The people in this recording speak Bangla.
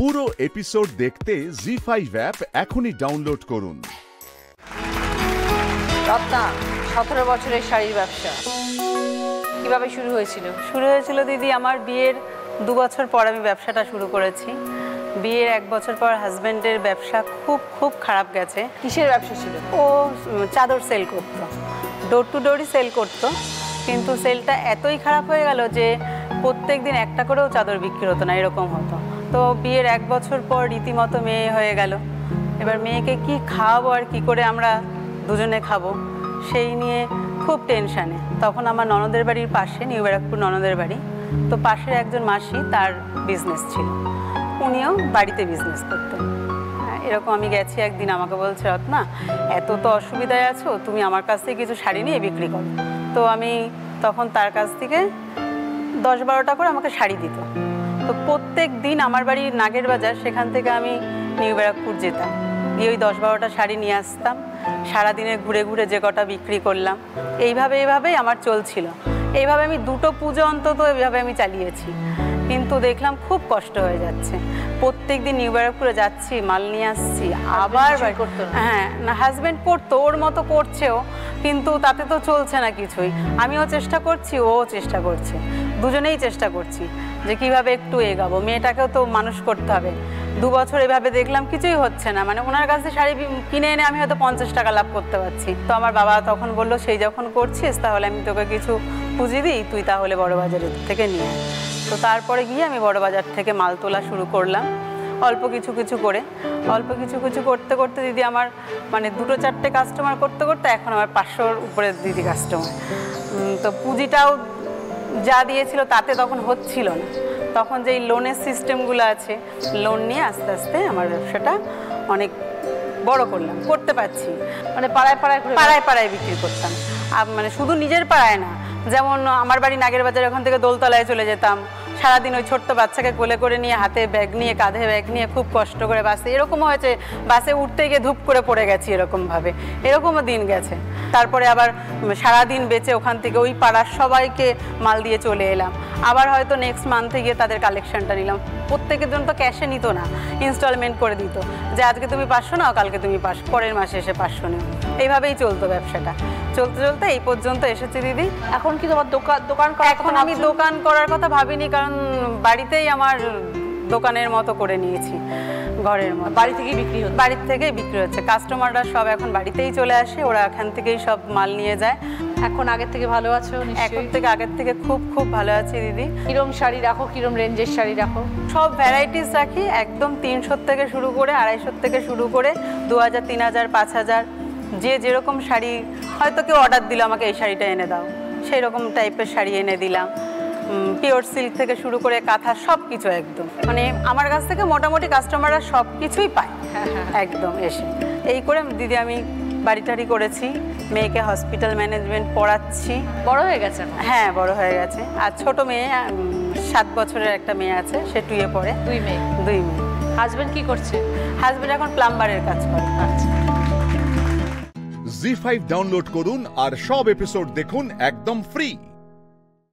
পুরো এপিসোড দেখতে জি5 অ্যাপ এখনই ডাউনলোড করুন। রত্না, 17 বছরের শাড়ির ব্যবসা কিভাবে শুরু হয়েছিল? শুরু হয়েছিল দিদি আমার বিয়ের 2 বছর পর আমি ব্যবসাটা শুরু করেছি। বিয়ের 1 বছর পর হাজব্যান্ডের ব্যবসা খুব খারাপ গেছে। কিসের ব্যবসা ছিল? ও চাদর সেল করতো, ডোর টু ডোরই সেল করতো, কিন্তু সেলটা এতই খারাপ হয়ে গেল যে প্রত্যেক দিন একটা করেও চাদর বিক্রি হতো না, এরকম হতো। তো বিয়ের 1 বছর পর রীতিমতো মেয়ে হয়ে গেল। এবার মেয়েকে কি খাওয়াবো আর কি করে আমরা দুজনে খাবো, সেই নিয়ে খুব টেনশানে। তখন আমার ননদের বাড়ির পাশে, নিউ ব্যারাকপুর ননদের বাড়ি, তো পাশের একজন মাসি তার বিজনেস ছিল, উনিও বাড়িতে বিজনেস করতেন। এরকম আমি গেছি একদিন, আমাকে বলছে রত্না এত তো অসুবিধায় আছো, তুমি আমার কাছ থেকে কিছু শাড়ি নিয়ে বিক্রি করো। তো আমি তখন তার কাছ থেকে 10-12টা করে আমাকে শাড়ি দিত। তো প্রত্যেক দিন আমার বাড়ি নাগের বাজার, সেখান থেকে আমি নিউ ব্যারাকপুর যেতাম, গিয়ে ওই 10-12টা শাড়ি নিয়ে আসতাম। সারাদিনে ঘুরে ঘুরে যে কটা বিক্রি করলাম, এইভাবেই আমার চলছিল। এইভাবে আমি 2টো পুজো অন্তত এইভাবে আমি চালিয়েছি, কিন্তু দেখলাম খুব কষ্ট হয়ে যাচ্ছে। প্রত্যেক দিন নিউ ব্যারাকপুরে যাচ্ছি, মাল নিয়ে আসছি, আবার করতো না? হ্যাঁ, না, হাজব্যান্ড করতো, ওর মতো করছেও, কিন্তু তাতে তো চলছে না কিছুই। আমিও চেষ্টা করছি, ও চেষ্টা করছে, দুজনেই চেষ্টা করছি যে কিভাবে একটু এগাবো, মেয়েটাকেও তো মানুষ করতে হবে। 2 বছর এভাবে দেখলাম কিছুই হচ্ছে না, মানে ওনার কাছে শাড়ি কিনে এনে আমি হয়তো 50 টাকা লাভ করতে পারছি। তো আমার বাবা তখন বললো, সেই যখন করছিস তাহলে আমি তোকে কিছু পুঁজি দিই, তুই তাহলে বড় বাজারের থেকে নিয়ে। তো তারপরে গিয়ে আমি বড় বাজার থেকে মাল তোলা শুরু করলাম, অল্প কিছু করতে করতে দিদি আমার মানে 2-4টে কাস্টমার করতে করতে এখন আমার 500-র উপরে দিদি কাস্টমার। তো পুঁজিটাও যা দিয়েছিল তাতে তখন হচ্ছিল না। তখন যেই লোনের সিস্টেমগুলো আছে, লোন নিয়ে আস্তে আস্তে আমার ব্যবসাটা অনেক বড় করতে পারছি। মানে পাড়ায় পাড়ায় বিক্রি করতাম, মানে শুধু নিজের পাড়ায় না, যেমন আমার বাড়ি নাগের বাজার, ওখান থেকে দোলতলায় চলে যেতাম, সারাদিন ওই ছোট্ট বাচ্চাকে কোলে করে নিয়ে, হাতে ব্যাগ নিয়ে, কাঁধে ব্যাগ নিয়ে খুব কষ্ট করে বাসে, এরকমও হয়েছে বাসে উঠতে গিয়ে ধূপ করে পড়ে গেছি, এরকমও দিন গেছে। তারপরে আবার সারাদিন বেচে ওখান থেকে ওই পাড়ার সবাইকে মাল দিয়ে চলে এলাম। আবার হয়তো নেক্সট মান্থে গিয়ে তাদের কালেকশনটা নিলাম। প্রত্যেকের জন্য তো ক্যাশে নিত না, ইনস্টলমেন্ট করে দিত, যে আজকে তুমি 500 নাও, কালকে তুমি পরের মাসে এসে 500 নাও। এইভাবেই চলতো ব্যবসাটা, চলতে এই পর্যন্ত এসেছে দিদি। এখন কি তোমার দোকান? এখন আমি দোকান করার কথা ভাবিনি, কারণ বাড়িতেই আমার দোকানের মতো করে নিয়েছি, ঘরের মতো। বাড়ি থেকেই বিক্রি হচ্ছে? কাস্টমাররা সব এখন বাড়িতেই চলে আসে, ওরা এখান থেকেই সব মাল নিয়ে যায়। এখন আগের থেকে ভালো আছো? এখন থেকে আগের থেকে খুব ভালো আছি দিদি। কিরম শাড়ি রাখো, কিরম রেঞ্জের শাড়ি রাখো? সব ভ্যারাইটিস রাখি, একদম 300 থেকে শুরু করে 250 থেকে শুরু করে 2000, 3000, 5000, যে যেরকম শাড়ি, হয়তো কেউ অর্ডার দিল আমাকে এই শাড়িটা এনে দাও, সেই রকম টাইপের শাড়ি এনে দিলাম। পিওর সিল্ক থেকে শুরু করে কাঁথা, সব কিছু একদম, মানে আমার কাছ থেকে মোটামুটি কাস্টমাররা সব কিছুই পায় একদম এসে। এই করে দিদি আমি বাড়ি টাড়ি করেছি, মেয়েকে হসপিটাল ম্যানেজমেন্ট পড়াচ্ছি। বড় হয়ে গেছে? হ্যাঁ, বড় হয়ে গেছে। আর ছোট মেয়ে 7 বছরের একটা মেয়ে আছে, সে 2-এ পড়ে। 2 মেয়ে? 2 মেয়ে। হাজব্যান্ড কি করছে? হাজব্যান্ড এখন প্লাম্বারের কাজ করে। আচ্ছা। জি5 ডাউনলোড করুন আর সব এপিসোড দেখুন একদম ফ্রি।